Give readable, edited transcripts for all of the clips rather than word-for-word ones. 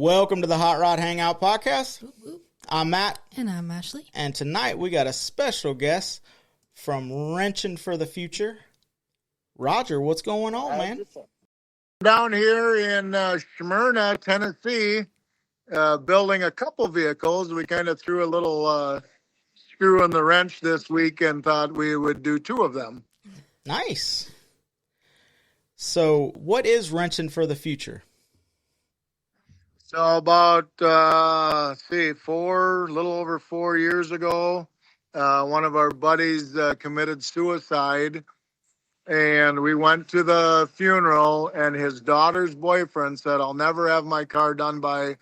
Welcome to the Hot Rod Hangout Podcast. Whoop, whoop. I'm Matt. And I'm Ashley. And tonight we got a special guest from Wrenching for the Future. Roger, what's going on, man? Down here in Smyrna, Tennessee, building a couple vehicles. We kind of threw a little screw in the wrench this week and thought we would do two of them. Nice. So what is Wrenching for the Future? So about, a little over 4 years ago, one of our buddies committed suicide, and we went to the funeral, and his daughter's boyfriend said, "I'll never have my car done by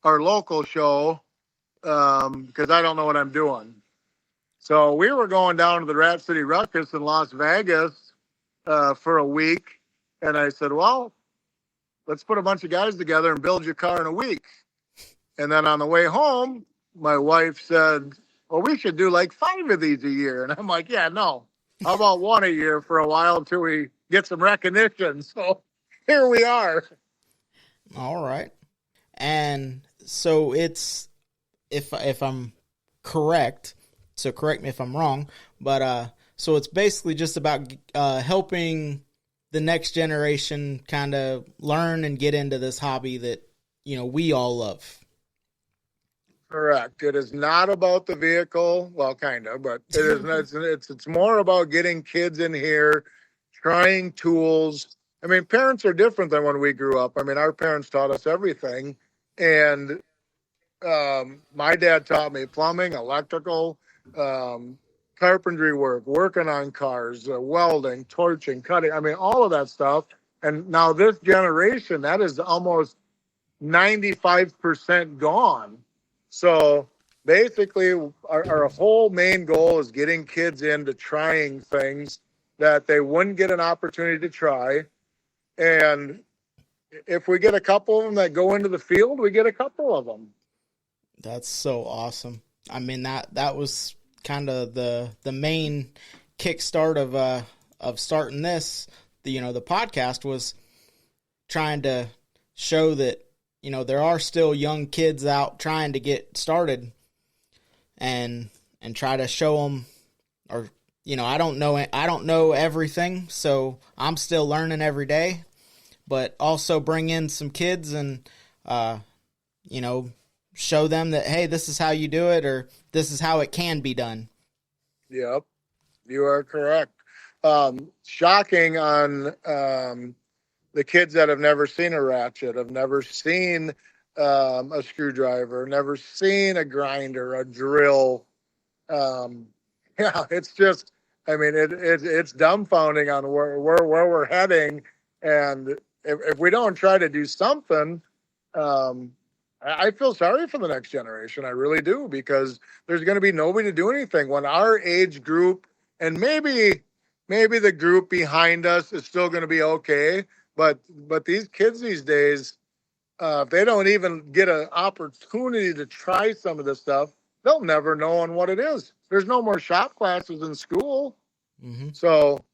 our local show because I don't know what I'm doing." So we were going down to the Rat City Ruckus in Las Vegas for a week, and I said, "Well, let's put a bunch of guys together and build your car in a week." And then on the way home, my wife said, "Well, we should do like 5 of these a year." And I'm like, "Yeah, no. How about 1 a year for a while until we get some recognition?" So here we are. All right. And so it's, if I'm correct, so correct me if I'm wrong, but so it's basically just about helping the next generation kind of learn and get into this hobby that, we all love. Correct. It is not about the vehicle. Well, kind of, but it is. It's more about getting kids in here, trying tools. I mean, parents are different than when we grew up. I mean, our parents taught us everything, and my dad taught me plumbing, electrical, carpentry work, working on cars, welding, torching, cutting. I mean, all of that stuff. And now this generation, that is almost 95% gone. So basically, our whole main goal is getting kids into trying things that they wouldn't get an opportunity to try. And if we get a couple of them that go into the field, we get a couple of them. That's so awesome. I mean, that was kind of the main kickstart of starting this. The podcast was trying to show that there are still young kids out trying to get started, and try to show them, or I don't know everything, so I'm still learning every day, but also bring in some kids and show them that, hey, this is how you do it, or this is how it can be done. Yep, you are correct. Shocking on the kids that have never seen a ratchet, have never seen a screwdriver, never seen a grinder, a drill. It's just, I mean, it's dumbfounding on where we're heading. And if we don't try to do something, I feel sorry for the next generation. I really do, because there's going to be nobody to do anything when our age group, and maybe the group behind us is still going to be okay. But these kids these days, if they don't even get an opportunity to try some of this stuff, they'll never know on what it is. There's no more shop classes in school. Mm-hmm. So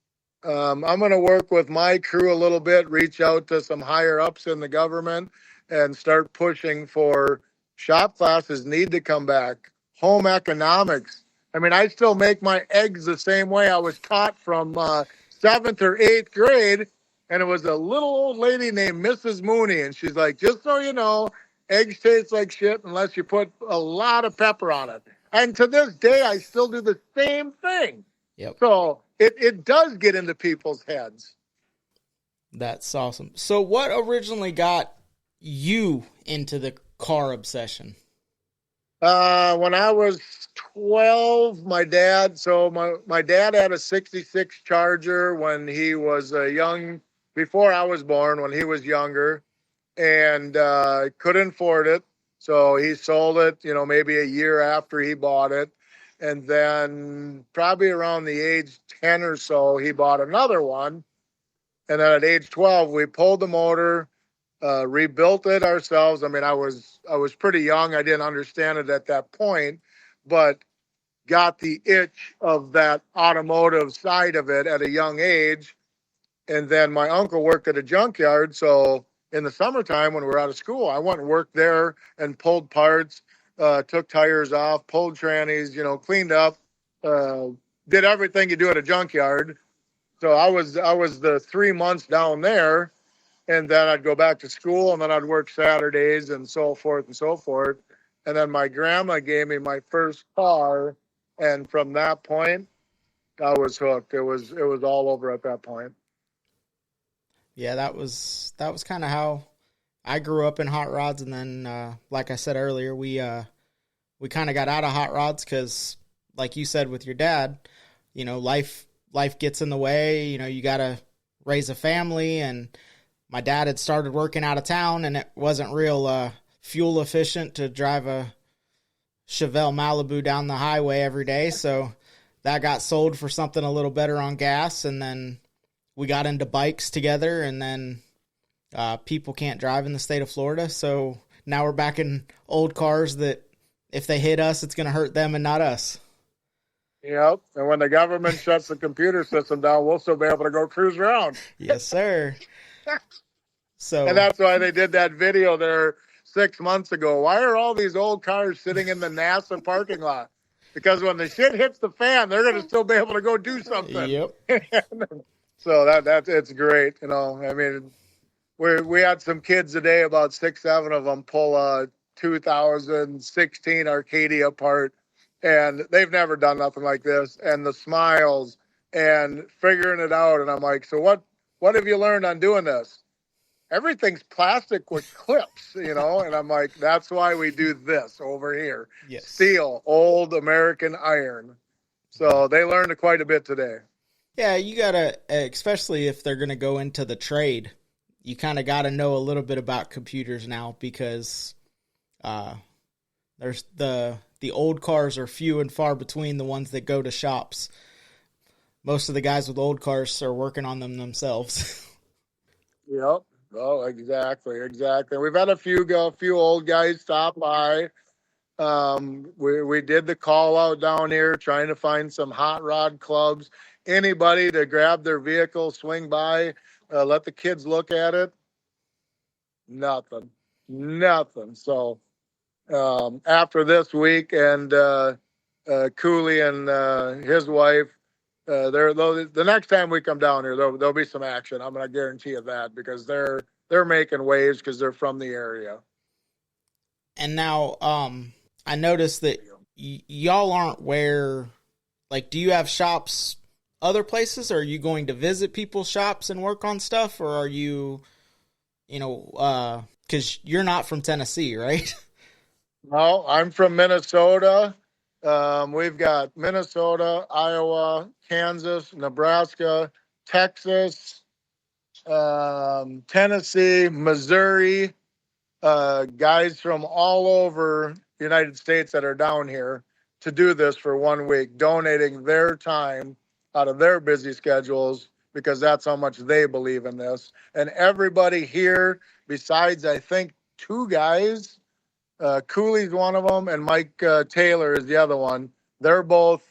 I'm going to work with my crew a little bit, reach out to some higher ups in the government, and start pushing for shop classes need to come back. Home economics. I mean, I still make my eggs the same way I was taught from 7th or 8th grade. And it was a little old lady named Mrs. Mooney. And she's like, "Just so you know, eggs taste like shit unless you put a lot of pepper on it." And to this day, I still do the same thing. Yep. So it does get into people's heads. That's awesome. So what originally got you into the car obsession? When I was 12, my dad had a 66 Charger when he was before I was born, when he was younger, and couldn't afford it. So he sold it, maybe a year after he bought it. And then probably around the age 10 or so, he bought another one. And then at age 12, we pulled the motor, rebuilt it ourselves. I mean, I was pretty young. I didn't understand it at that point, but got the itch of that automotive side of it at a young age. And then my uncle worked at a junkyard, so in the summertime when we were out of school, I went and worked there and pulled parts, took tires off, pulled trannies, cleaned up, uh, did everything you do at a junkyard. So I was the 3 months down there, and then I'd go back to school, and then I'd work Saturdays and so forth and so forth. And then my grandma gave me my first car, and from that point, I was hooked. It was all over at that point. Yeah, that was kind of how I grew up in hot rods, and then like I said earlier, we kind of got out of hot rods because, like you said with your dad, life gets in the way. You got to raise a family, and my dad had started working out of town, and it wasn't real fuel efficient to drive a Chevelle Malibu down the highway every day. So that got sold for something a little better on gas, and then we got into bikes together, and then people can't drive in the state of Florida, so now we're back in old cars that if they hit us, it's going to hurt them and not us. Yep. And when the government shuts the computer system down, we'll still be able to go cruise around. Yes, sir. So, And that's why they did that video there 6 months ago. Why are all these old cars sitting in the NASA parking lot? Because when the shit hits the fan, they're going to still be able to go do something. Yep. So it's great. I mean, we had some kids today, about 6-7 of them, pull a 2016 Arcadia apart, and they've never done nothing like this. And the smiles and figuring it out. And I'm like, so what have you learned on doing this? Everything's plastic with clips, and I'm like, that's why we do this over here. Yes. Steel, old American iron. So they learned quite a bit today. Yeah, you got to, especially if they're going to go into the trade, you kind of got to know a little bit about computers now, because there's the old cars are few and far between the ones that go to shops. Most of the guys with old cars are working on them themselves. Yep. Oh, exactly. We've had a few old guys stop by. We did the call out down here, trying to find some hot rod clubs. Anybody to grab their vehicle, swing by, let the kids look at it. Nothing. So after this week, and Cooley and his wife, the next time we come down here, there'll be some action. I'm going to guarantee you that, because they're making waves because they're from the area. And now, I noticed that y'all aren't where, like, do you have shops other places? Or are you going to visit people's shops and work on stuff? Or are you, because you're not from Tennessee, right? No, I'm from Minnesota. We've got Minnesota, Iowa, Kansas, Nebraska, Texas, Tennessee, Missouri, guys from all over the United States that are down here to do this for 1 week, donating their time out of their busy schedules, because that's how much they believe in this. And everybody here, besides, I think, 2 guys, Cooley's one of them, and Mike Taylor is the other one. They're both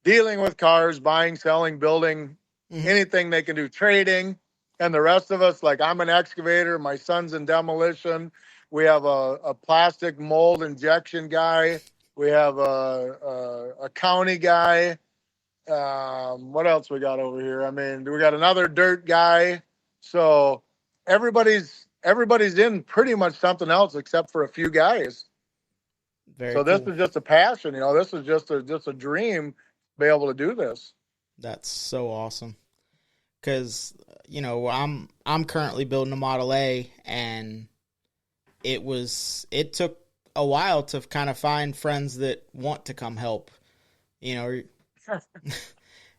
dealing with cars, buying, selling, building, anything they can do, trading. And the rest of us, like, I'm an excavator, my son's in demolition. We have a plastic mold injection guy. We have a county guy. What else we got over here? I mean, we got another dirt guy. So everybody's in pretty much something else except for a few guys. Very so this cool. is just a passion, this is just a dream to be able to do this. That's so awesome. Because, I'm currently building a Model A, and it took a while to kind of find friends that want to come help, and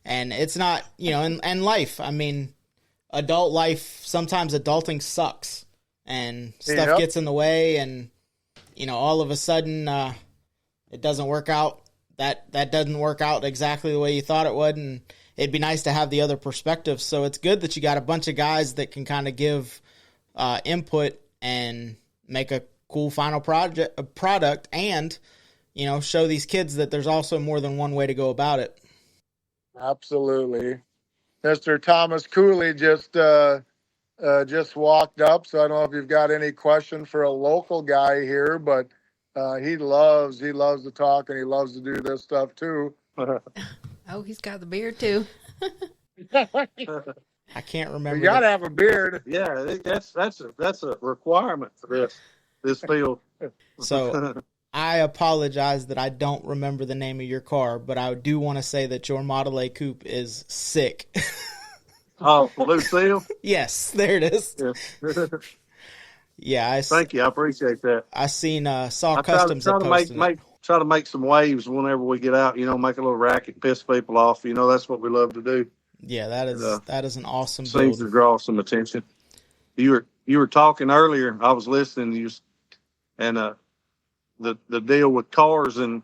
it's not, and life, I mean, adult life, sometimes adulting sucks and stuff gets in the way, and, all of a sudden, it doesn't work out. That doesn't work out exactly the way you thought it would, and it'd be nice to have the other perspective. So it's good that you got a bunch of guys that can kind of give input and make a cool final product, and, show these kids that there's also more than one way to go about it. Absolutely. Mr. Thomas Cooley just just walked up, so I don't know if you've got any question for a local guy here, but he loves to talk and he loves to do this stuff too. Oh, he's got the beard too. I can't remember. You got to have a beard. Yeah, that's a requirement for this field. So I apologize that I don't remember the name of your car, but I do want to say that your Model A Coupe is sick. Oh, Lucille? Yes, there it is. Yeah. Yeah, Thank you. I appreciate that. I seen Saw I Customs try that posted it. try to make some waves whenever we get out, make a little racket, piss people off. That's what we love to do. Yeah, that is an awesome Seems build. to draw some attention. You were talking earlier. I was listening. And the deal with cars and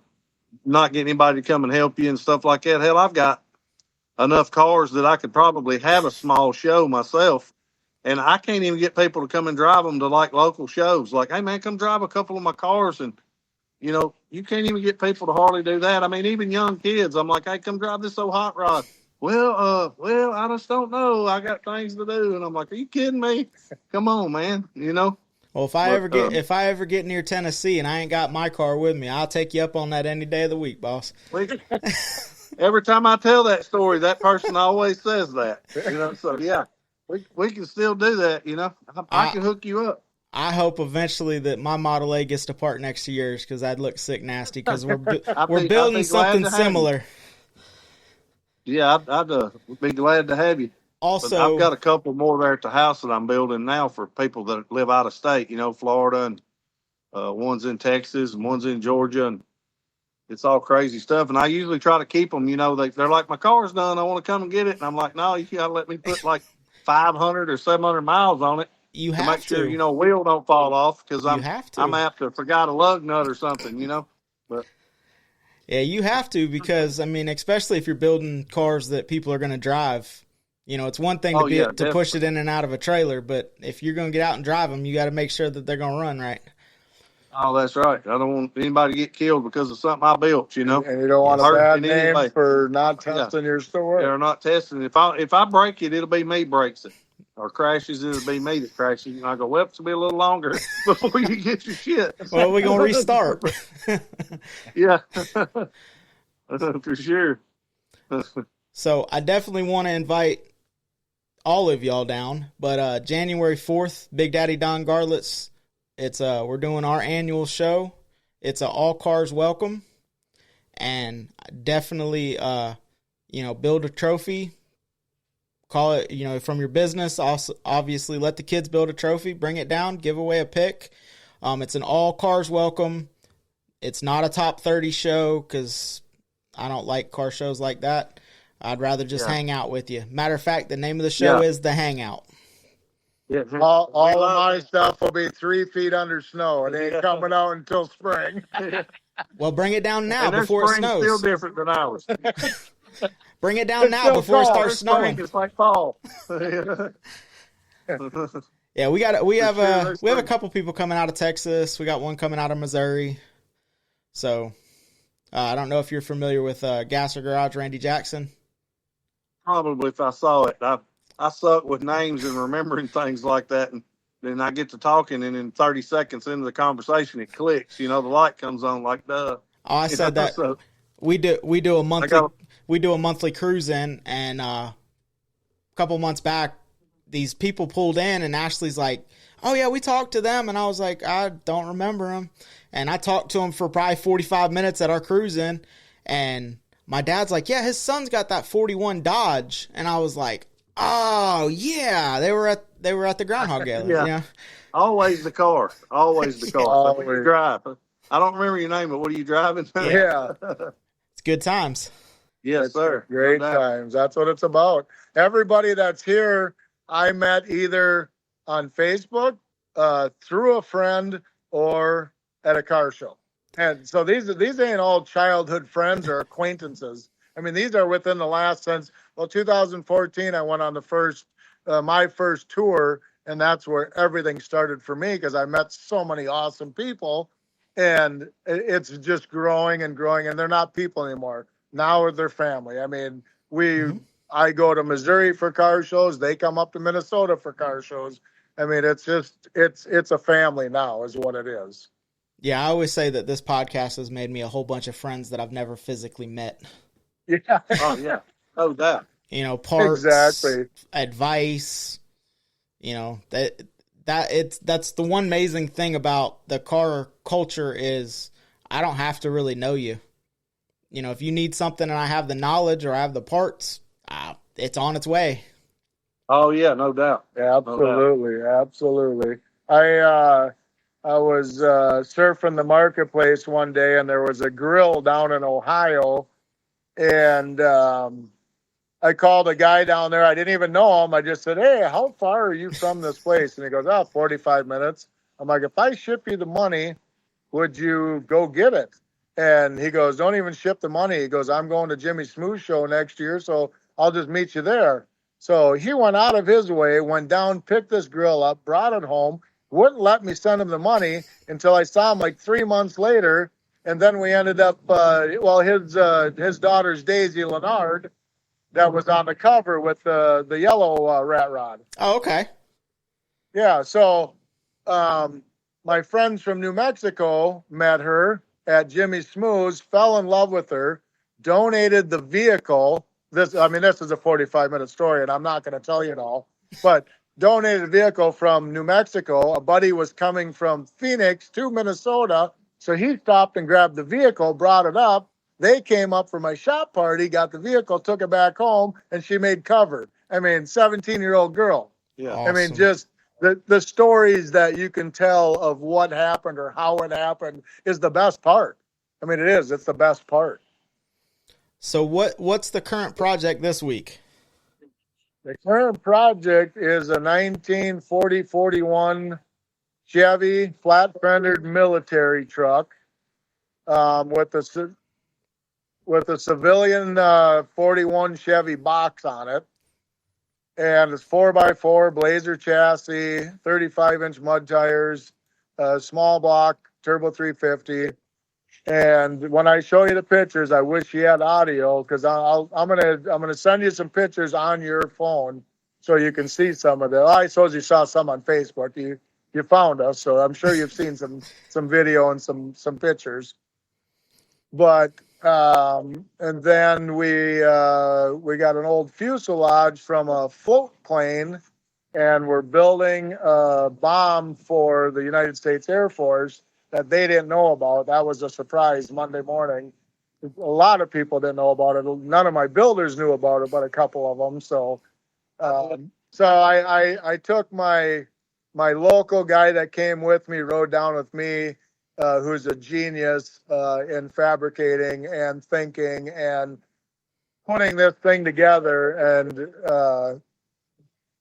not getting anybody to come and help you and stuff like that. Hell, I've got enough cars that I could probably have a small show myself, and I can't even get people to come and drive them to like local shows. Like, hey man, come drive a couple of my cars, and you can't even get people to hardly do that. I mean, even young kids. I'm like, hey, come drive this old hot rod. Well, I just don't know. I got things to do, and I'm like, are you kidding me? Come on, man. Well, if I ever get near Tennessee and I ain't got my car with me, I'll take you up on that any day of the week, boss. Every time I tell that story, that person always says that. So yeah, we can still do that. I can hook you up. I hope eventually that my Model A gets to part next to yours, because I'd look sick nasty, because we're building something similar. Yeah, I'd be glad to have you. Also, but I've got a couple more there at the house that I'm building now for people that live out of state, Florida, and one's in Texas and one's in Georgia, and it's all crazy stuff. And I usually try to keep them, they're like, my car's done, I want to come and get it. And I'm like, no, you got to let me put like 500 or 700 miles on it. You have to make sure, wheel don't fall off, because I'm apt to forgot a lug nut or something, But yeah, you have to, because, I mean, especially if you're building cars that people are going to drive. It's one thing to push it in and out of a trailer, but if you're going to get out and drive them, you got to make sure that they're going to run right. Oh, that's right. I don't want anybody to get killed because of something I built, And you don't want a bad name for not testing your store. They're not testing. If I break it, it'll be me breaks it. Or crashes, it'll be me that crashes. And I go, well, it'll be a little longer before you get your shit. Well, we're going to restart. Yeah, for sure. So I definitely want to invite all of y'all down, but January 4th, Big Daddy Don Garlits, we're doing our annual show. It's a all cars welcome, and definitely build a trophy. Call it, from your business. Also, obviously, let the kids build a trophy, bring it down, give away a pick. It's an all cars welcome. It's not a top 30 show, because I don't like car shows like that. I'd rather just hang out with you. Matter of fact, the name of the show is The Hangout. Yeah, all of my stuff will be 3 feet under snow. It ain't coming out until spring. Well, bring it down now before it snows. Still different than ours. Bring it down now before it starts snowing. It's like fall. Yeah, we have a couple people coming out of Texas. We got one coming out of Missouri. So I don't know if you're familiar with Gasser Garage, Randy Jackson. Probably if I saw it. I suck with names and remembering things like that, and then I get to talking, and in 30 seconds into the conversation, it clicks. The light comes on like duh. Oh, I said that. So, we do a monthly cruise in, and a couple months back, these people pulled in, and Ashley's like, "Oh yeah, we talked to them," and I was like, "I don't remember them," and I talked to them for probably 45 minutes at our cruise in, and my dad's like, "Yeah, his son's got that 41 Dodge," and I was like, "Oh yeah, they were at the Groundhog Gala." Yeah. Always the car. Always the car. So what do you drive? I don't remember your name, but what are you driving? Yeah. It's good times. Yes, sir. Great times. That's what it's about. Everybody that's here, I met either on Facebook, through a friend, or at a car show. And so these ain't all childhood friends or acquaintances. I mean, these are within the last 2014, I went on my first tour, and that's where everything started for me, because I met so many awesome people, and it's just growing and growing, and they're not people anymore. Now they're family. I mean, we I go to Missouri for car shows. They come up to Minnesota for car shows. I mean, it's a family now, is what it is. Yeah, I always say that this podcast has made me a whole bunch of friends that I've never physically met. Yeah, Oh yeah, no doubt. You know, parts, exactly. advice. You know, that's the one amazing thing about the car culture is I don't have to really know you. You know, if you need something and I have the knowledge or I have the parts, it's on its way. Oh yeah, no doubt. Absolutely, absolutely. I was surfing the marketplace one day, and there was a grill down in Ohio, and I called a guy down there. I didn't even know him. I just said, "Hey, how far are you from this place?" And he goes, "Oh, 45 minutes." I'm like, "If I ship you the money, would you go get it?" And he goes, "Don't even ship the money." He goes, "I'm going to Jimmy Smooth show next year, so I'll just meet you there." So he went out of his way, went down, picked this grill up, brought it home, wouldn't let me send him the money until I saw him like 3 months later. And then we ended up, his daughter's Daisy Leonard that was on the cover with the yellow rat rod. Oh, okay. Yeah, so my friends from New Mexico met her at Jimmy Smooth's, fell in love with her, donated the vehicle. This is a 45-minute story, and I'm not going to tell you it all, but donated a vehicle from New Mexico. A buddy was coming from Phoenix to Minnesota, so he stopped and grabbed the vehicle, brought it up. They came up for my shop party, got the vehicle, took it back home, and she made cover. 17-year-old girl. Yeah. Awesome. Just the stories that you can tell of what happened or how it happened is the best part. It is. It's the best part. So what's the current project this week? The current project is a 1940-41 Chevy flat-fendered military truck with a civilian 41 Chevy box on it. And it's 4x4 Blazer chassis, 35-inch mud tires, small block turbo 350. And when I show you the pictures, I wish you had audio because I'm gonna send you some pictures on your phone so you can see some of them. I suppose you saw some on Facebook. You found us, so I'm sure you've seen some video and some pictures. But and then we got an old fuselage from a float plane, and we're building a bomb for the United States Air Force that they didn't know about. That was a surprise Monday morning. A lot of people didn't know about it. None of my builders knew about it, but a couple of them. So I took my local guy that came with me, rode down with me, who's a genius in fabricating and thinking and putting this thing together. And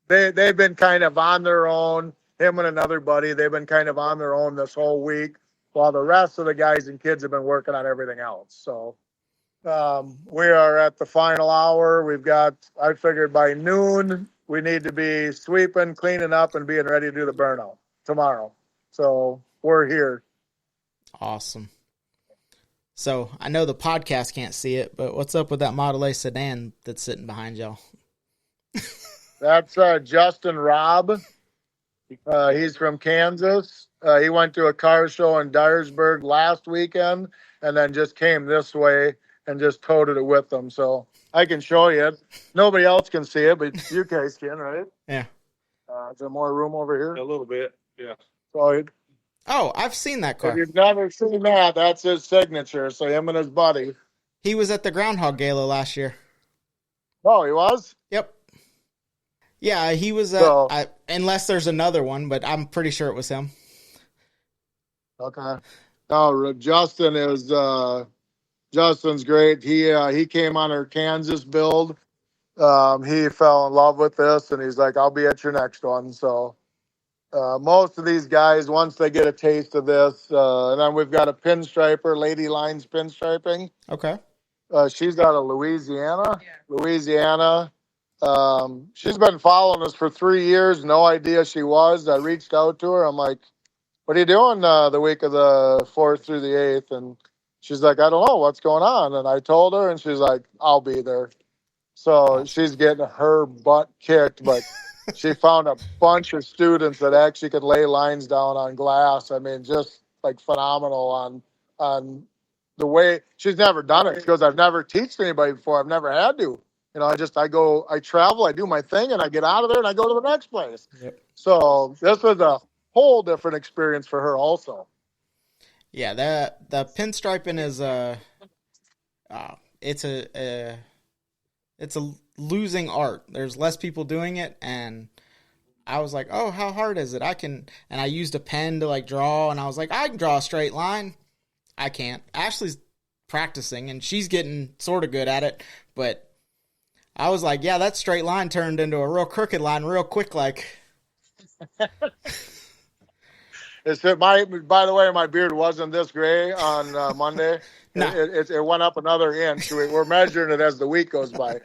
they've been kind of on their own. Him and another buddy, they've been kind of on their own this whole week, while the rest of the guys and kids have been working on everything else. So we are at the final hour. I figured by noon, we need to be sweeping, cleaning up, and being ready to do the burnout tomorrow. So we're here. Awesome. So I know the podcast can't see it, but what's up with that Model A sedan that's sitting behind y'all? That's Justin Robb. He's from Kansas. He went to a car show in Dyersburg last weekend and then just came this way and just toted it with them. So I can show you it. Nobody else can see it, but you guys can, right? Yeah. Is there more room over here? A little bit. Yeah. So Oh, I've seen that car. if you've never seen that, that's his signature. So him and his buddy. He was at the Groundhog Gala last year. Oh, he was? Yep. Yeah, he was. Unless there's another one, but I'm pretty sure it was him. Okay. No, Justin's great. He came on our Kansas build. He fell in love with this, and he's like, "I'll be at your next one." So most of these guys, once they get a taste of this, and then we've got a pinstriper, Lady Lines pinstriping. Okay. She's out of Louisiana. She's been following us for 3 years. No idea she was. I reached out to her. I'm like, "What are you doing the week of the 4th through the 8th?" And she's like, "I don't know what's going on." And I told her, and she's like, "I'll be there." So she's getting her butt kicked, but she found a bunch of students that actually could lay lines down on glass. I mean, just like phenomenal on the way she's never done it. She goes, I've never taught anybody before. I've never had to. You know, I travel, I do my thing, and I get out of there and I go to the next place. Yep. So this was a whole different experience for her also. Yeah, the pinstriping is it's a losing art. There's less people doing it, and I was like, oh, how hard is it? And I used a pen to like draw, and I was like, I can draw a straight line. I can't. Ashley's practicing, and she's getting sort of good at it, but I was like, yeah, that straight line turned into a real crooked line real quick, like. By the way, my beard wasn't this gray on Monday. No. It went up another inch. We're measuring it as the week goes by.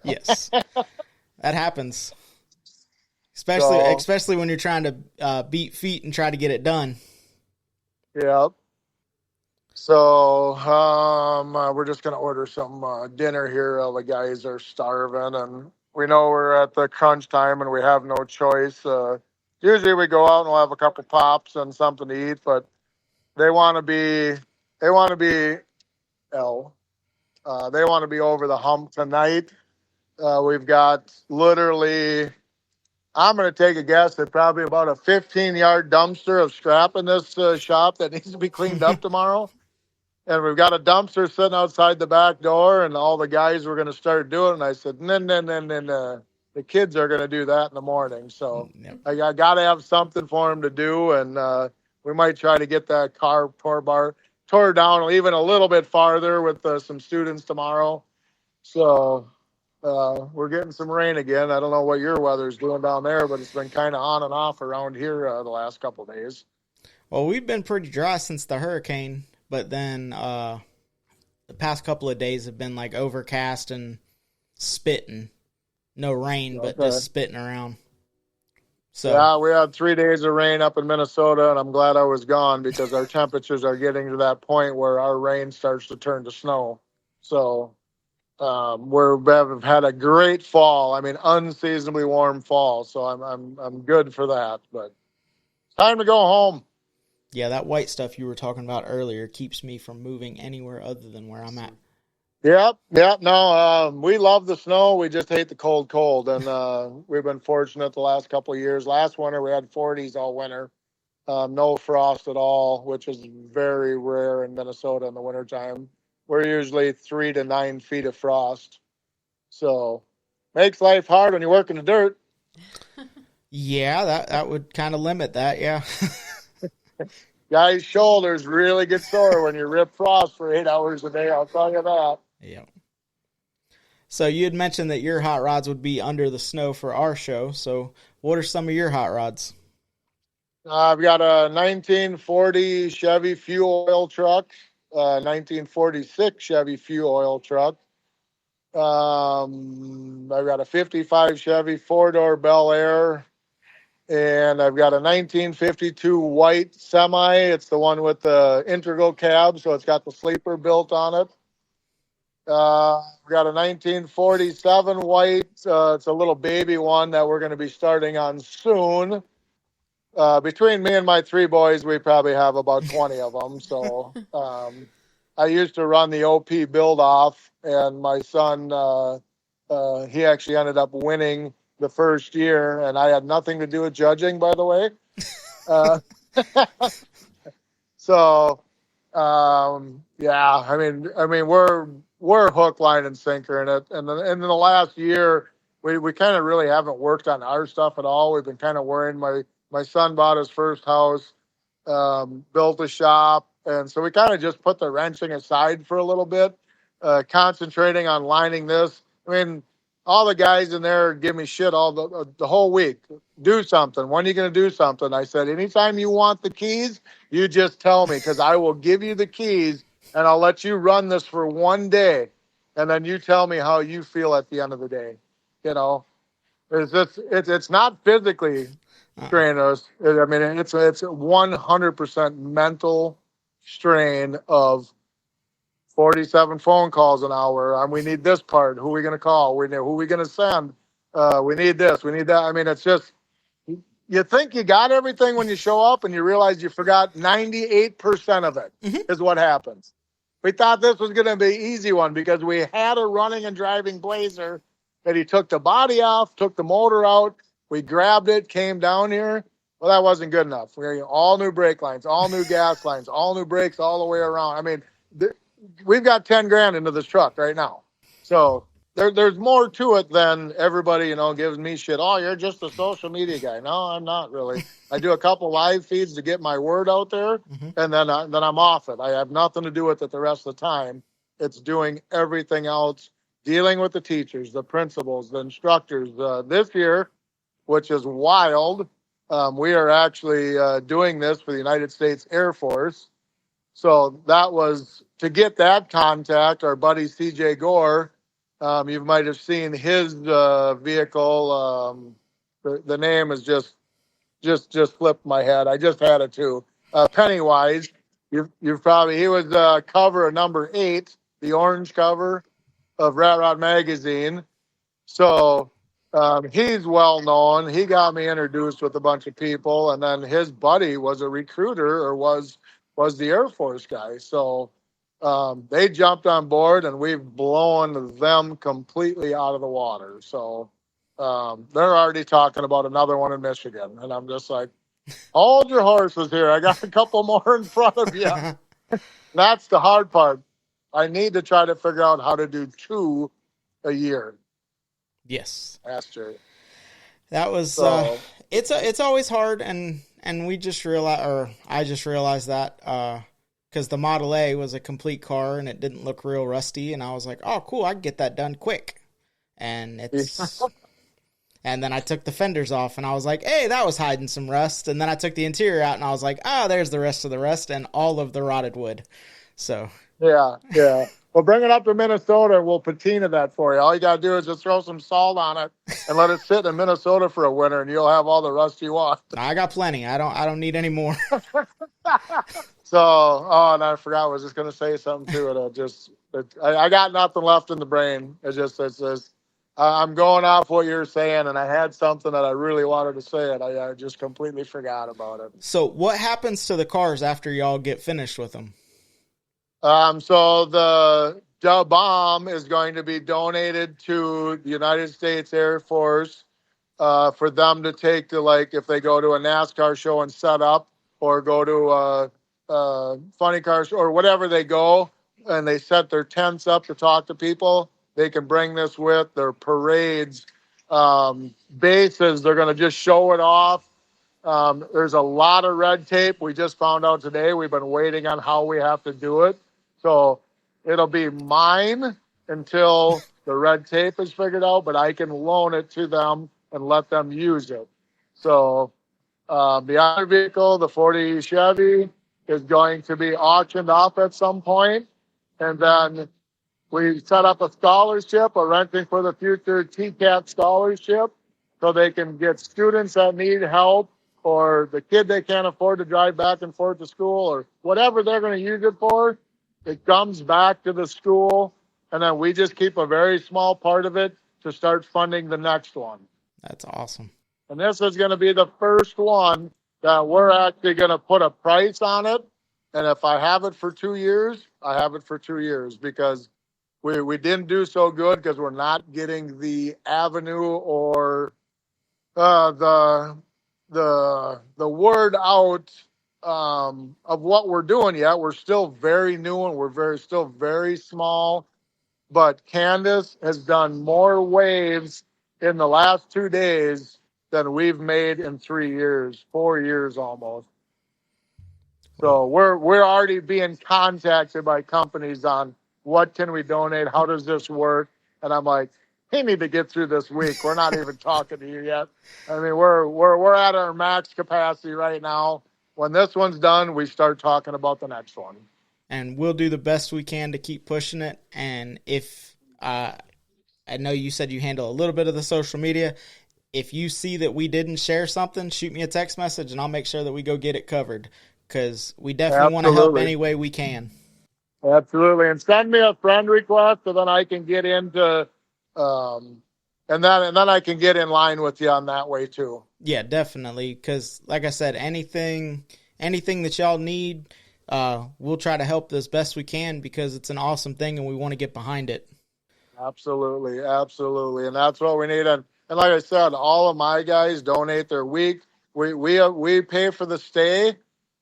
Yes, that happens. Especially when you're trying to beat feet and try to get it done. Yeah. So we're just gonna order some dinner here. The guys are starving, and we know we're at the crunch time, and we have no choice. Usually we go out and we'll have a couple pops and something to eat, but they want to be over the hump tonight. We've got literally, I'm going to take a guess at probably about a 15-yard dumpster of scrap in this shop that needs to be cleaned up tomorrow. And we've got a dumpster sitting outside the back door, and all the guys were going to start doing it. And I said, no. The kids are going to do that in the morning. So Yep. I got to have something for them to do. And we might try to get that car tore down even a little bit farther with some students tomorrow. So we're getting some rain again. I don't know what your weather's doing down there, but it's been kind of on and off around here the last couple of days. Well, we've been pretty dry since the hurricane, but then the past couple of days have been like overcast and spitting. No rain, but just spitting around. So yeah, we had 3 days of rain up in Minnesota, and I'm glad I was gone because our temperatures are getting to that point where our rain starts to turn to snow. So we've had a great fall. I mean, unseasonably warm fall. So I'm good for that. But it's time to go home. yeah, that white stuff you were talking about earlier keeps me from moving anywhere other than where I'm at. Yep. No, we love the snow. We just hate the cold. And we've been fortunate the last couple of years. Last winter, we had 40s all winter. No frost at all, which is very rare in Minnesota in the wintertime. We're usually 3 to 9 feet of frost. So makes life hard when you work in the dirt. Yeah, that would kind of limit that, yeah. Guys' shoulders really get sore when you rip frost for 8 hours a day, I'll tell you that. Yeah. So you had mentioned that your hot rods would be under the snow for our show. So what are some of your hot rods? I've got a 1940 Chevy fuel oil truck, 1946 Chevy fuel oil truck. I've got a 55 Chevy four-door Bel Air, and I've got a 1952 white semi. It's the one with the integral cab, so it's got the sleeper built on it. We got a 1947 white. It's a little baby one that we're going to be starting on soon. Between me and my 3 boys, we probably have about 20 of them. So I used to run the OP build off, and my son, he actually ended up winning the first year, and I had nothing to do with judging, by the way. So yeah, I mean, we're hook, line, and sinker in it. And in the last year, we kind of really haven't worked on our stuff at all. We've been kind of worrying. My son bought his first house, built a shop, and so we kind of just put the wrenching aside for a little bit, concentrating on lining this. I mean, all the guys in there give me shit all the whole week. Do something. When are you going to do something? I said, anytime you want the keys, you just tell me, because I will give you the keys and I'll let you run this for one day. And then you tell me how you feel at the end of the day. You know, it's not physically straining us. I mean, it's 100% mental strain of 47 phone calls an hour. We need this part. Who are we going to call? Who are we going to send? We need this. We need that. I mean, it's just, you think you got everything when you show up and you realize you forgot 98% of it is what happens. We thought this was going to be an easy one because we had a running and driving Blazer that he took the body off, took the motor out. We grabbed it, came down here. Well, that wasn't good enough. We had all new brake lines, all new gas lines, all new brakes all the way around. I mean, we've got 10 grand into this truck right now. So there's more to it than everybody, gives me shit. Oh, you're just a social media guy. No, I'm not really. I do a couple live feeds to get my word out there, and then I'm off it. I have nothing to do with it the rest of the time. It's doing everything else, dealing with the teachers, the principals, the instructors. This year, which is wild, we are actually doing this for the United States Air Force. So that was to get that contact. Our buddy CJ Gore, you might have seen his vehicle. The name is just flipped my head. I just had it too. Pennywise. You've probably, he was cover of number 8, the orange cover of Rat Rod magazine. So he's well known. He got me introduced with a bunch of people, and then his buddy was a recruiter or was the Air Force guy. So they jumped on board, and we've blown them completely out of the water. So they're already talking about another one in Michigan, and I'm just like, hold your horses here. I got a couple more in front of you. That's the hard part. I need to try to figure out how to do 2 a year. Yes. Astro. That was it's always hard, and we just realized, or I just realized that because the Model A was a complete car and it didn't look real rusty, and I was like, oh cool, I can get that done quick. And it's and then I took the fenders off and I was like, hey, that was hiding some rust. And then I took the interior out and I was like, oh, there's the rest of the rust and all of the rotted wood. So yeah. Well, bring it up to Minnesota. We'll patina that for you. All you got to do is just throw some salt on it and let it sit in Minnesota for a winter, and you'll have all the rust you want. I got plenty. I don't need any more. So, and I forgot I was just going to say something to it. I got nothing left in the brain. It's just I'm going off what you're saying, and I had something that I really wanted to say, and I just completely forgot about it. So what happens to the cars after y'all get finished with them? So the bomb is going to be donated to the United States Air Force for them to take to, like, if they go to a NASCAR show and set up, or go to a funny car show, or whatever they go, and they set their tents up to talk to people, they can bring this with their parades, bases. They're going to just show it off. There's a lot of red tape. We just found out today. We've been waiting on how we have to do it. So it'll be mine until the red tape is figured out, but I can loan it to them and let them use it. So the other vehicle, the 40 Chevy, is going to be auctioned off at some point. And then we set up a scholarship, a Renting for the Future TCAT scholarship, so they can get students that need help, or the kid they can't afford to drive back and forth to school, or whatever they're going to use it for. It comes back to the school, and then we just keep a very small part of it to start funding the next one. That's awesome. And this is going to be the first one that we're actually going to put a price on it. And if I have it for 2 years, I have it for 2 years, because we didn't do so good because we're not getting the avenue or the word out of what we're doing yet. We're still very new, and we're still very small. But Candace has done more waves in the last 2 days than we've made in 3 years, 4 years almost. So we're already being contacted by companies on what can we donate, how does this work, and I'm like, we need to get through this week. We're not even talking to you yet. I mean, we're at our max capacity right now. When this one's done, we start talking about the next one. And we'll do the best we can to keep pushing it. And if I know you said you handle a little bit of the social media, if you see that we didn't share something, shoot me a text message, and I'll make sure that we go get it covered, because we definitely want to help any way we can. Absolutely. And send me a friend request so then I can get into, um, and then I can get in line with you on that way too. Yeah, definitely. Because, like I said, anything that y'all need, we'll try to help as best we can because it's an awesome thing and we want to get behind it. Absolutely, absolutely, and that's what we need. And like I said, all of my guys donate their week. We pay for the stay.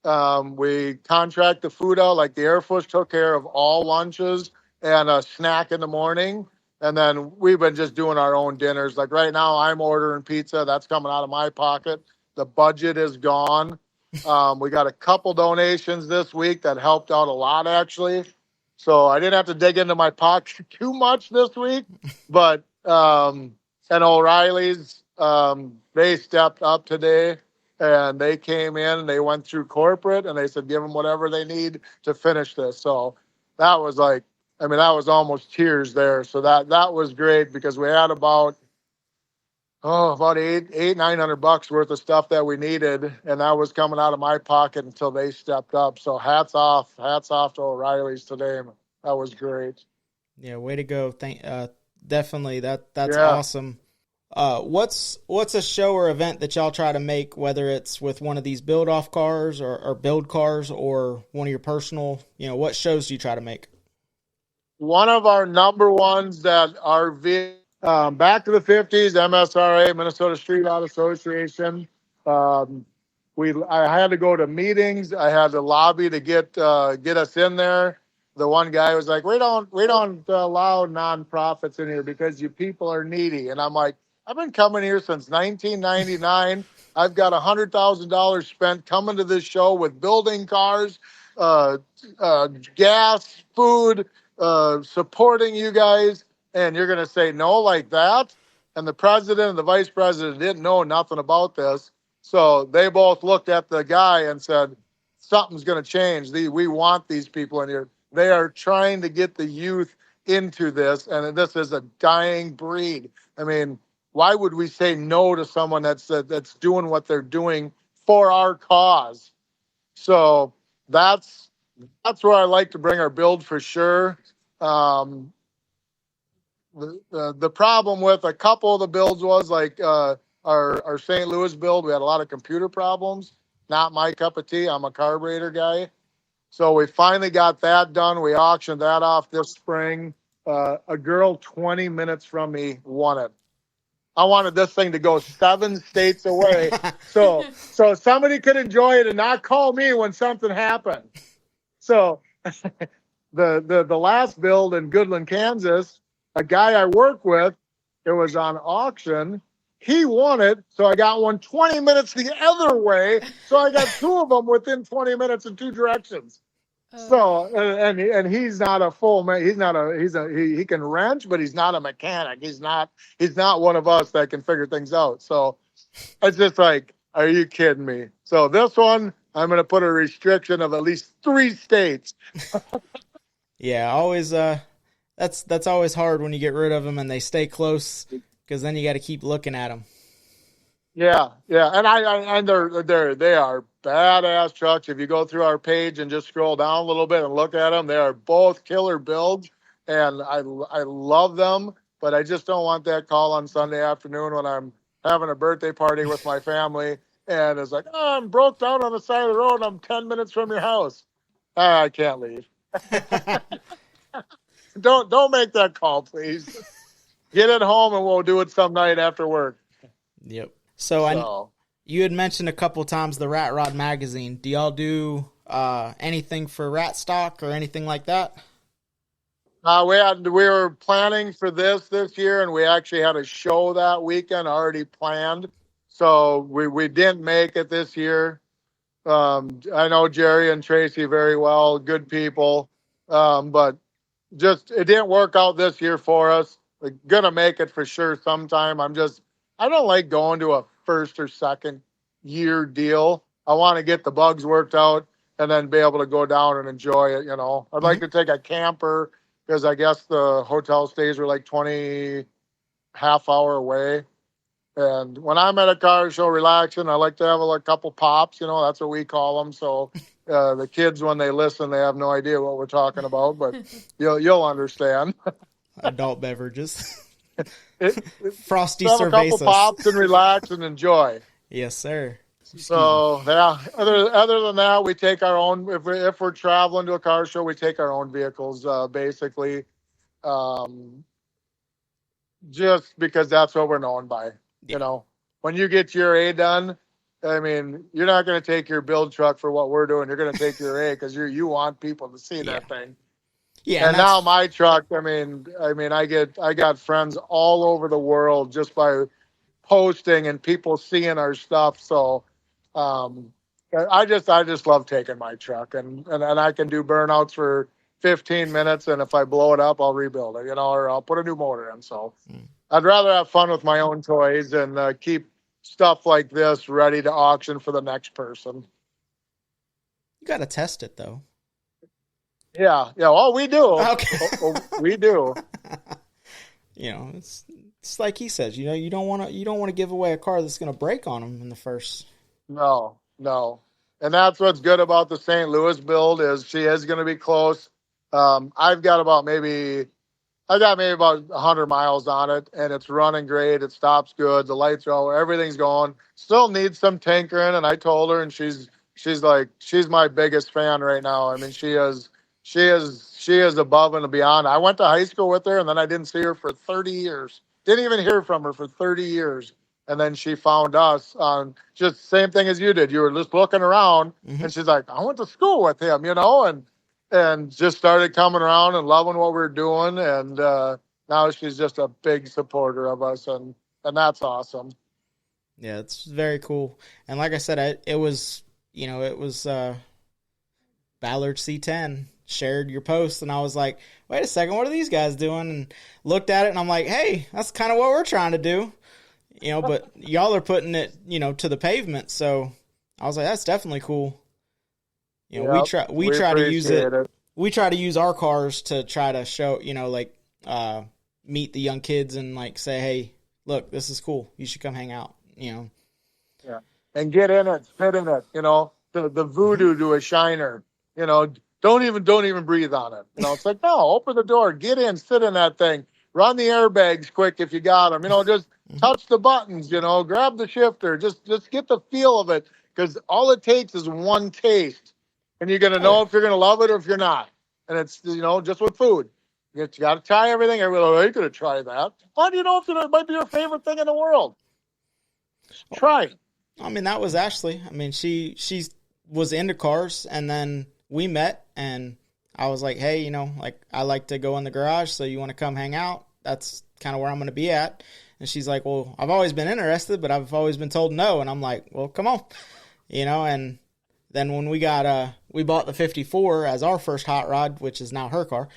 We contract the food out. Like the Air Force took care of all lunches and a snack in the morning, and then we've been just doing our own dinners. Like right now, I'm ordering pizza. That's coming out of my pocket. The budget is gone. We got a couple donations this week that helped out a lot, actually. So I didn't have to dig into my pocket too much this week, but and O'Reilly's they stepped up today and they came in and they went through corporate and they said give them whatever they need to finish this. So that was like, I mean, that was almost tears there. So that was great because we had about $900 worth of stuff that we needed, and that was coming out of my pocket until they stepped up. So hats off to O'Reilly's today. That was great. Yeah, way to go. Definitely that's Yeah. awesome. What's a show or event that y'all try to make, whether it's with one of these build off cars or build cars or one of your personal, what shows do you try to make? One of our number ones that are back to the 50s, MSRA, Minnesota Street Art Association. I had to go to meetings. I had to lobby to get us in there. The one guy was like, "We don't allow nonprofits in here because you people are needy." And I'm like, "I've been coming here since 1999. I've got $100,000 spent coming to this show with building cars, gas, food, supporting you guys, and you're going to say no like that?" And the president and the vice president didn't know nothing about this. So they both looked at the guy and said, something's going to change. We want these people in here. They are trying to get the youth into this, and this is a dying breed. I mean, why would we say no to someone that's doing what they're doing for our cause? So that's where I like to bring our build for sure. The problem with a couple of the builds was like our St. Louis build, we had a lot of computer problems. Not my cup of tea. I'm a carburetor guy. So we finally got that done. We auctioned that off this spring. A girl 20 minutes from me won it. I wanted this thing to go 7 states away. So somebody could enjoy it and not call me when something happened. So the last build in Goodland, Kansas, a guy I work with, it was on auction. He won it, so I got one 20 minutes the other way. So I got 2 of them within 20 minutes in 2 directions. So and he's not a full man. He can wrench, but he's not a mechanic. He's not one of us that can figure things out. So it's just like, are you kidding me? So this one, I'm going to put a restriction of at least 3 states. Yeah, always. That's always hard when you get rid of them and they stay close because then you got to keep looking at them. Yeah, and they are badass trucks. If you go through our page and just scroll down a little bit and look at them, they are both killer builds, and I love them. But I just don't want that call on Sunday afternoon when I'm having a birthday party with my family, and it's like, oh, I'm broke down on the side of the road. And I'm 10 minutes from your house. I can't leave. Don't make that call, please. Get it home and we'll do it some night after work. Yep. So you had mentioned a couple times the Rat Rod magazine. Do y'all do anything for rat stock or anything like that? We were planning for this year, and we actually had a show that weekend already planned. So we didn't make it this year. I know Jerry and Tracy very well, good people, but just it didn't work out this year for us. We're gonna make it for sure sometime. I don't like going to a first or second year deal. I want to get the bugs worked out and then be able to go down and enjoy it. I'd like to take a camper because I guess the hotel stays are like 20 half hour away. And when I'm at a car show relaxing, I like to have a couple pops, that's what we call them. So The kids, when they listen, they have no idea what we're talking about, but you'll understand. Adult beverages. It, Frosty have a couple cervezas. pops and relax and enjoy. Yes, sir. So yeah, other than that, we take our own. If we're traveling to a car show, we take our own vehicles, basically, just because that's what we're known by. Yeah. You know, when you get your A done, I mean, you're not going to take your build truck for what we're doing. You're going to take your A because you want people to see that thing. Yeah, And now my truck, I mean, I got friends all over the world just by posting and people seeing our stuff. So, I just love taking my truck and I can do burnouts for 15 minutes. And if I blow it up, I'll rebuild it, or I'll put a new motor in. So I'd rather have fun with my own toys and keep stuff like this ready to auction for the next person. You got to test it though. Yeah. Oh, we do. Okay. We do. It's like he says. You don't want to give away a car that's going to break on them in the first. No. And that's what's good about the St. Louis build is she is going to be close. I've got about maybe 100 miles on it, and it's running great. It stops good. The lights are all, everything's going. Still needs some tinkering, and I told her, and she's my biggest fan right now. I mean, she is above and beyond. I went to high school with her, and then I didn't see her for 30 years. Didn't even hear from her for 30 years. And then she found us on just the same thing as you did. You were just looking around, and she's like, I went to school with him, and just started coming around and loving what we're doing. And now she's just a big supporter of us, and that's awesome. Yeah, it's very cool. And like I said, it was Ballard C10 shared your post, and I was like, wait a second, what are these guys doing? And looked at it, and I'm like, hey, that's kind of what we're trying to do. But y'all are putting it, to the pavement. So I was like, that's definitely cool. We try to use it. We try to use our cars to try to show, meet the young kids and say, hey, look, this is cool. You should come hang out, Yeah. And get in it, fit in it, the voodoo to a shiner, don't even breathe on it. It's like, no, open the door, get in, sit in that thing, run the airbags quick if you got them, just touch the buttons, grab the shifter, just get the feel of it, because all it takes is one taste, and you're going to know if you're going to love it or if you're not. And it's, just with food. You got to try everything. Everybody's like, you're going to try that. How do you know if it might be your favorite thing in the world? Try it. I mean, that was Ashley. I mean, she was into cars, and then we met, and I was like, hey, I like to go in the garage, so you want to come hang out? That's kind of where I'm going to be at. And she's like, well, I've always been interested, but I've always been told no. And I'm like, well, come on, and then when we bought the 54 as our first hot rod, which is now her car,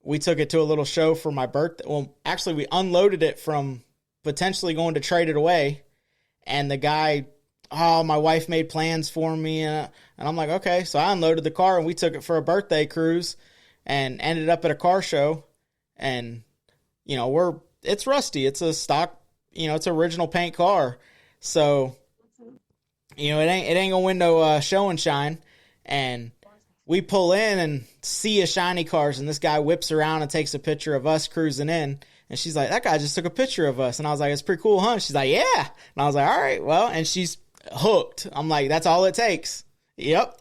we took it to a little show for my birthday. Well, actually, we unloaded it from potentially going to trade it away. And the guy, my wife made plans for me. And I'm like, okay. So I unloaded the car and we took it for a birthday cruise and ended up at a car show. And, it's rusty. It's a stock, it's an original paint car. So, it ain't gonna win no show and shine. And we pull in and see a shiny cars, and this guy whips around and takes a picture of us cruising in. And she's like, that guy just took a picture of us. And I was like, it's pretty cool, huh? She's like, yeah. And I was like, all right, well, and she's hooked. I'm like, that's all it takes. Yep.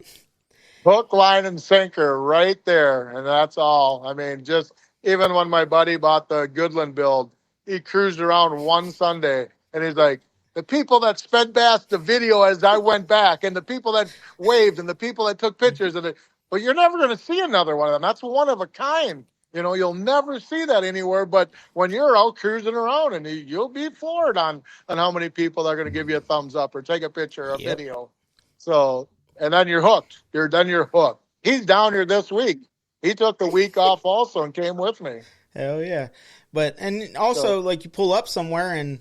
Hook, line, and sinker right there. And that's all. I mean, just even when my buddy bought the Goodland build, he cruised around one Sunday, and he's like, the people that sped past the video as I went back, and the people that waved, and the people that took pictures of it, but you're never going to see another one of them. That's one of a kind. You'll never see that anywhere. But when you're out cruising around, and you'll be floored on how many people are going to give you a thumbs up or take a picture or video. So, and then you're hooked. You're hooked. He's down here this week. He took the week off also and came with me. Hell yeah. But, and also, you pull up somewhere, and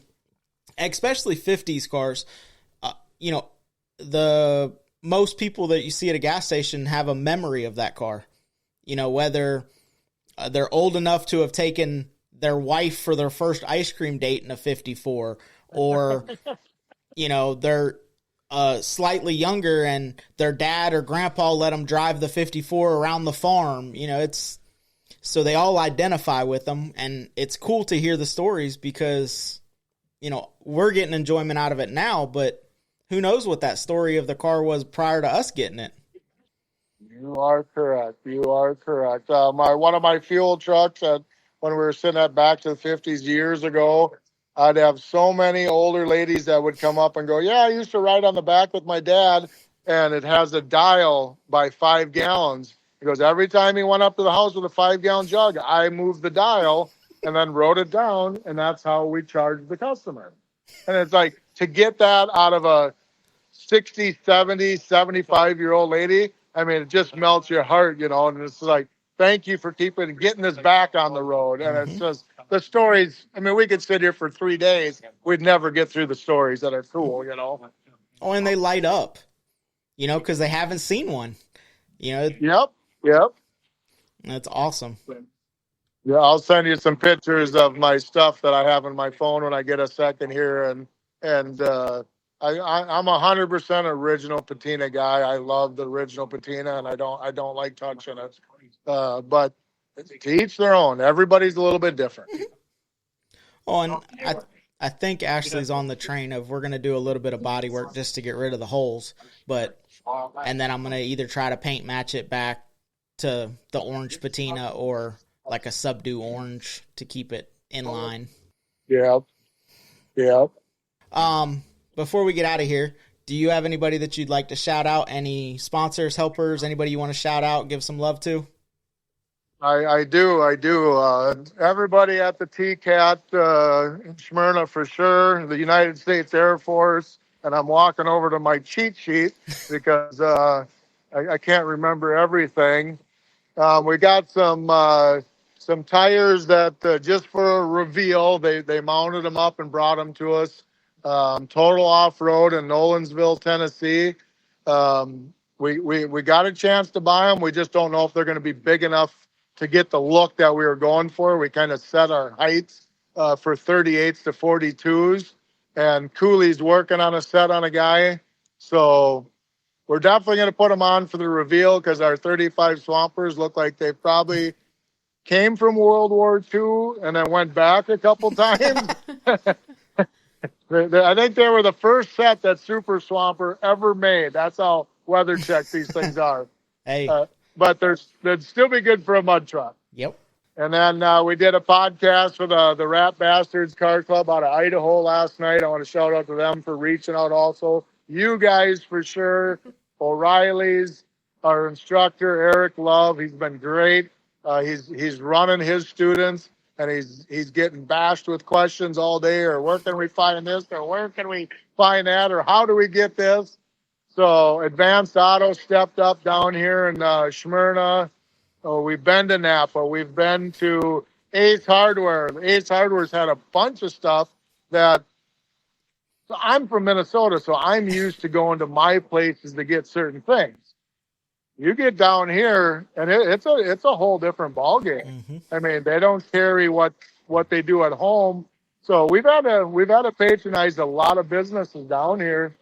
especially 50s cars, the most people that you see at a gas station have a memory of that car. Whether they're old enough to have taken their wife for their first ice cream date in a 54, or, they're slightly younger and their dad or grandpa let them drive the 54 around the farm. It's so they all identify with them, and it's cool to hear the stories because, we're getting enjoyment out of it now, but who knows what that story of the car was prior to us getting it. You are correct. You are correct. One of my fuel trucks when we were sitting at Back to the 50s years ago, I'd have so many older ladies that would come up and go, yeah, I used to ride on the back with my dad, and it has a dial by 5 gallons. He goes, every time he went up to the house with a 5-gallon jug, I moved the dial and then wrote it down, and that's how we charged the customer. And it's like, to get that out of a 60, 70, 75-year-old lady, I mean, it just melts your heart, and it's like, thank you for getting this back on the road. And it's just, the stories, I mean, we could sit here for 3 days. We'd never get through the stories that are cool, Oh, and they light up, because they haven't seen one. Yep. That's awesome. Yeah, I'll send you some pictures of my stuff that I have on my phone when I get a second here. And I'm 100% original patina guy. I love the original patina, and I don't like touching it. But to each their own. Everybody's a little bit different. Oh, and I think Ashley's on the train of we're going to do a little bit of body work just to get rid of the holes, and then I'm going to either try to paint match it back to the orange patina or like a subdue orange to keep it in line. Yep. Before we get out of here, do you have anybody that you'd like to shout out? Any sponsors, helpers, anybody you want to shout out, give some love to? I do. Everybody at the TCAT in Smyrna for sure, the United States Air Force, and I'm walking over to my cheat sheet because I can't remember everything. We got some tires that just for a reveal, they mounted them up and brought them to us. Total Off-Road in Nolensville, Tennessee. We got a chance to buy them. We just don't know if they're going to be big enough to get the look that we were going for. We kind of set our heights for 38s to 42s, and Cooley's working on a set on a guy. So we're definitely going to put them on for the reveal because our 35 Swampers look like they probably came from World War II and then went back a couple times. I think they were the first set that Super Swamper ever made. That's how weather checked these things are. Hey. But they'd still be good for a mud truck. Yep. And then we did a podcast with the Rat Bastards Car Club out of Idaho last night. I want to shout out to them for reaching out also. You guys for sure. O'Reilly's, our instructor, Eric Love. He's been great. He's running his students, and he's getting bashed with questions all day, or where can we find this, or where can we find that, or how do we get this? So Advanced Auto stepped up down here in Smyrna. We've been to Napa. We've been to Ace Hardware. Ace Hardware's had a bunch of stuff that. So I'm from Minnesota, so I'm used to going to my places to get certain things. You get down here, and it's a whole different ballgame. Mm-hmm. I mean, they don't carry what they do at home. So we've had to patronize a lot of businesses down here.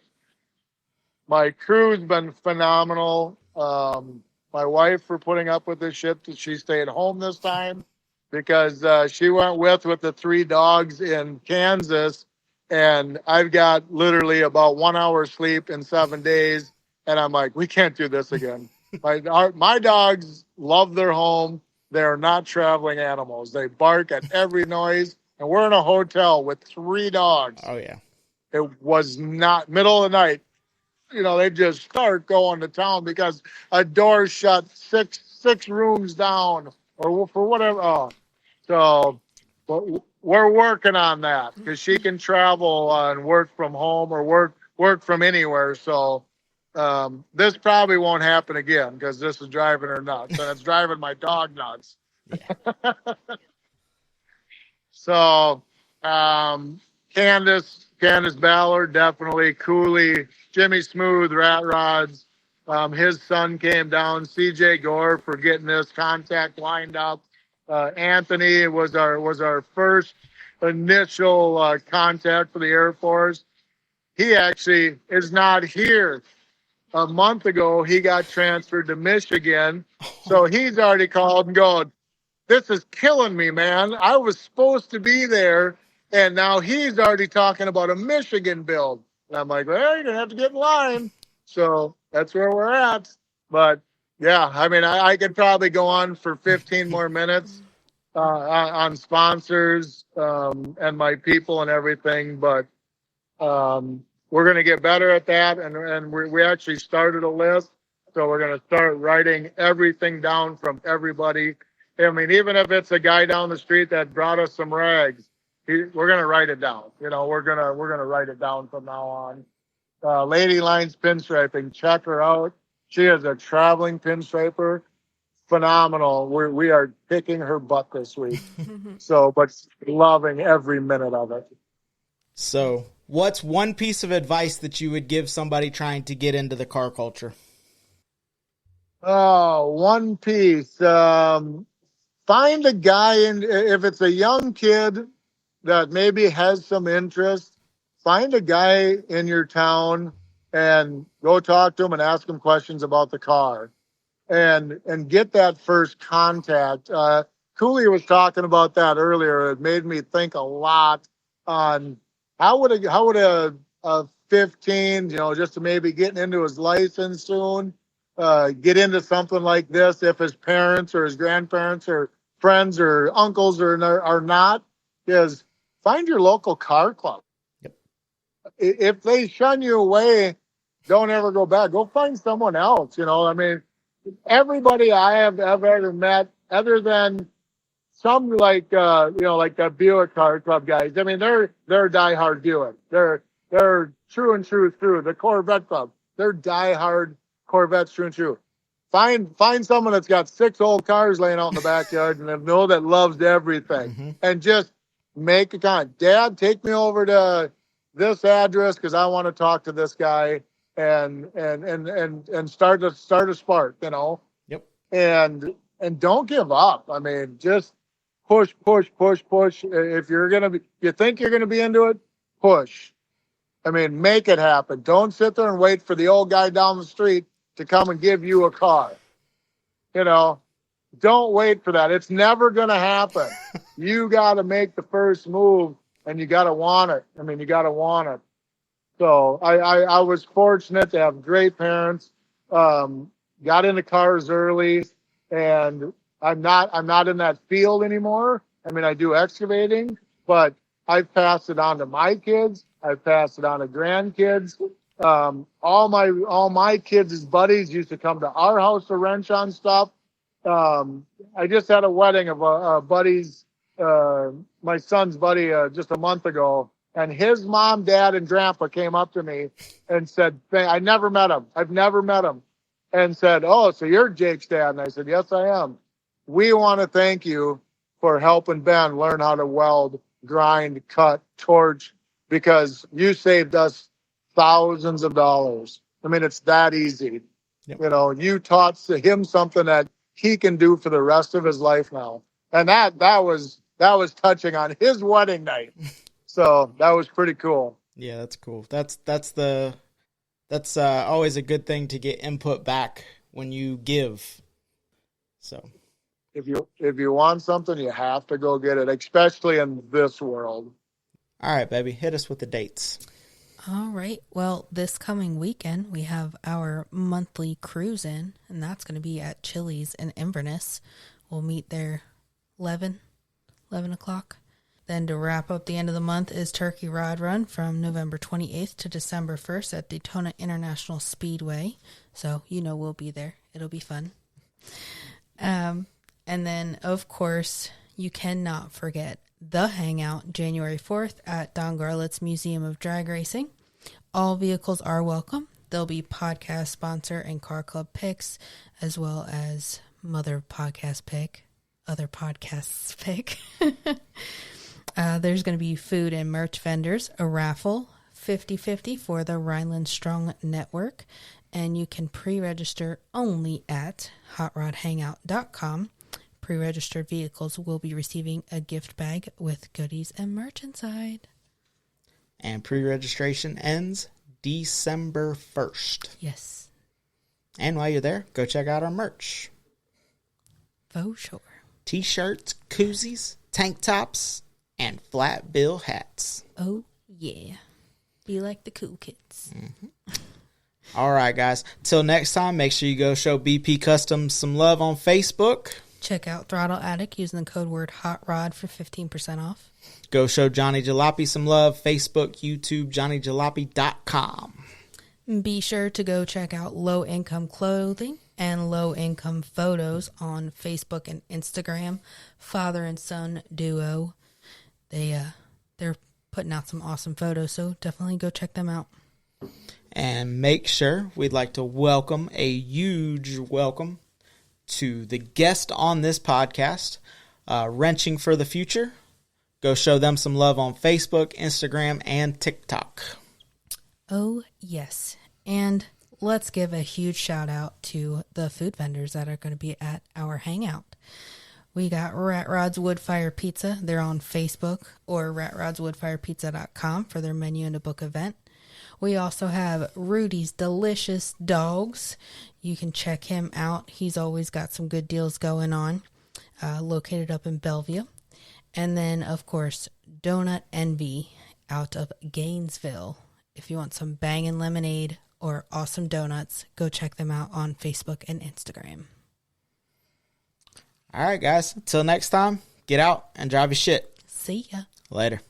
My crew's been phenomenal. My wife for putting up with this shit that she stayed home this time because she went with the 3 dogs in Kansas, and I've got literally about 1 hour sleep in 7 days, and I'm like, we can't do this again. My dogs love their home. They're not traveling animals. They bark at every noise, and we're in a hotel with 3 dogs. Oh yeah. It was not middle of the night. They just start going to town because a door shut 6 rooms down or for whatever. So we're working on that because she can travel and work from home or work from anywhere. So this probably won't happen again because this is driving her nuts, and it's driving my dog nuts. Yeah. So Candace Ballard, definitely. Cooley, Jimmy Smooth, Rat Rods. His son came down. CJ Gore for getting this contact lined up. Anthony was our first initial contact for the Air Force. he actually is not here. A month ago, he got transferred to Michigan. So he's already called and going, this is killing me, man. I was supposed to be there. And now he's already talking about a Michigan build. And I'm like, well, you're going to have to get in line. So that's where we're at. But yeah, I mean, I could probably go on for 15 more minutes on sponsors and my people and everything. But we're going to get better at that. And we actually started a list. So we're going to start writing everything down from everybody. I mean, even if it's a guy down the street that brought us some rags, we're going to write it down. You know, we're going to write it down from now on. Lady Lines Pinstriping, check her out. She is a traveling pinstriper. Phenomenal. We are kicking her butt this week. So, but loving every minute of it. So, what's one piece of advice that you would give somebody trying to get into the car culture? Oh, one piece. Find a guy, if it's a young kid that maybe has some interest, find a guy in your town and go talk to him and ask him questions about the car and get that first contact. Cooley was talking about that earlier. It made me think a lot on how would a 15, just to maybe getting into his license soon, get into something like this if his parents or his grandparents or friends or uncles are not, is find your local car club. Yep. If they shun you away, don't ever go back. Go find someone else. I mean, everybody I have ever met, other than some like the Buick Car Club guys. I mean, they're diehard Buick. They're true and true through. The Corvette Club, they're diehard Corvettes, true and true. Find someone that's got 6 old cars laying out in the backyard and they know that loves everything, and just make a comment. Dad, take me over to this address because I want to talk to this guy and start a spark. Yep. And don't give up. I mean, just push. If you think you're gonna be into it, push. I mean, make it happen. Don't sit there and wait for the old guy down the street to come and give you a car. Don't wait for that. It's never going to happen. You got to make the first move and you got to want it. I mean, you got to want it. So I was fortunate to have great parents, got into cars early, and I'm not in that field anymore. I mean, I do excavating, but I've passed it on to my kids. I've passed it on to grandkids. All my kids' buddies used to come to our house to wrench on stuff. I just had a wedding of a buddy's, my son's buddy, just a month ago, and his mom, dad, and grandpa came up to me and said, I never met him. I've never met him. And said, oh, so you're Jake's dad? And I said, yes, I am. We want to thank you for helping Ben learn how to weld, grind, cut, torch, because you saved us thousands of dollars. I mean, it's that easy. Yep. You taught him something that he can do for the rest of his life now. And that was touching on his wedding night. So that was pretty cool. Yeah, that's cool. That's always a good thing to get input back when you give. So if you want something, you have to go get it, especially in this world. All right, baby, hit us with the dates. All right. Well, this coming weekend, we have our monthly cruise in, and that's going to be at Chili's in Inverness. We'll meet there 11 o'clock. Then to wrap up the end of the month is Turkey Rod Run from November 28th to December 1st at Daytona International Speedway. So, we'll be there. It'll be fun. And then, of course, you cannot forget the Hangout January 4th at Don Garlett's Museum of Drag Racing. All vehicles are welcome. There'll be podcast sponsor and car club picks, as well as mother podcast pick, other podcasts pick. There's going to be food and merch vendors, a raffle, 50-50 for the Rhineland Strong Network, and you can pre-register only at hotrodhangout.com. Pre-registered vehicles will be receiving a gift bag with goodies and merch inside. And pre-registration ends December 1st. Yes. And while you're there, go check out our merch. For sure. T-shirts, koozies, tank tops, and flat bill hats. Oh, yeah. Be like the cool kids. All right, guys. Till next time, make sure you go show BP Customs some love on Facebook. Check out Throttle Attic using the code word HOTROD for 15% off. Go show Johnny Jalopy some love. Facebook, YouTube, JohnnyJalopy.com. Be sure to go check out Low Income Clothing and Low Income Photos on Facebook and Instagram. Father and son duo. They're putting out some awesome photos, so definitely go check them out. And make sure we'd like to welcome a huge welcome to the guest on this podcast, Wrenching for the Future. Go show them some love on Facebook, Instagram, and TikTok. Oh, yes. And let's give a huge shout out to the food vendors that are going to be at our hangout. We got Rat Rod's Woodfire Pizza. They're on Facebook or ratrodswoodfirepizza.com for their menu and a book event. We also have Rudy's Delicious Dogs. You can check him out. He's always got some good deals going on, located up in Bellevue. And then, of course, Donut Envy out of Gainesville. If you want some bangin' lemonade or awesome donuts, go check them out on Facebook and Instagram. All right, guys. Until next time, get out and drive your shit. See ya. Later.